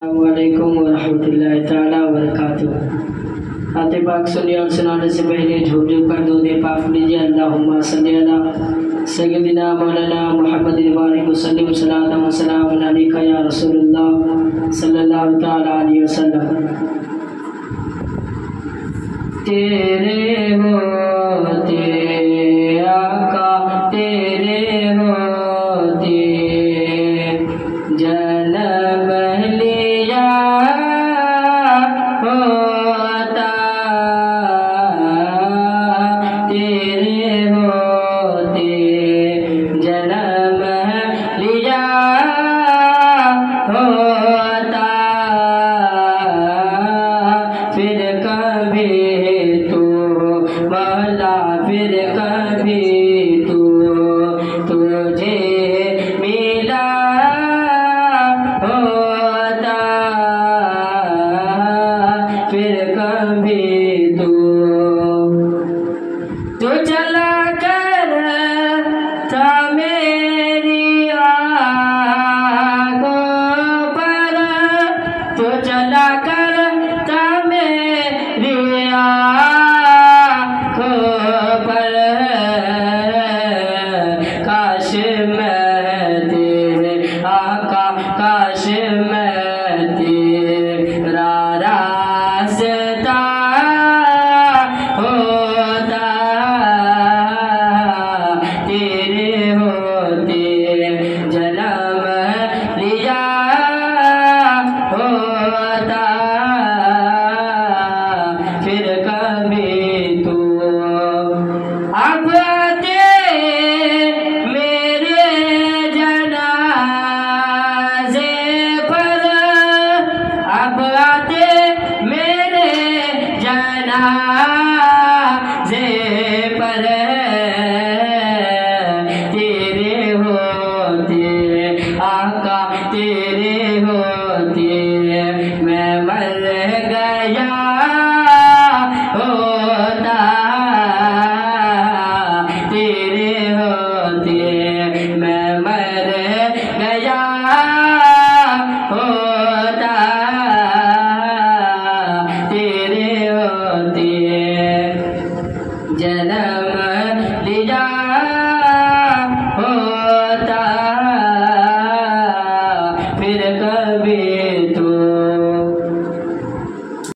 अस्सलामुअलैकुम वरहमतुल्लाहि ताला वबरकातुहू। आते पाक सुनिए और सुनाने से पहले झूम झूम कर दो दे पाक लीजिए। अल्लाहुम्मा सल्ली अला सय्यदिना मौलाना मुहम्मद बारिक वसल्लम सलातम व सलाम अलैका या रसूलुल्लाह सल्लल्लाहु तआला अलैहि वसल्लम। तेरे होते आका तेरे होते जन्म लिया होता, तेरे होते जन्म लिया होता, फिर कभी तू मौला फिर कभी तू तुझे मिला होता, फिर कभी तू चला कर था मेरी आँखों पर, तो चला कर था मेरी आँखों पर, काश मैं तेरे आका काश मैं तेरा रास्ता होता, तेरे होते जन्म लिया होता, फिर कभी तू अब आते मेरे जनाजे पर, अब आते मेरे जनाजे पर, तेरे होते आका तेरे होते मैं मर गया होता, तेरे होते मैं मर गया होता, तेरे होते जन्म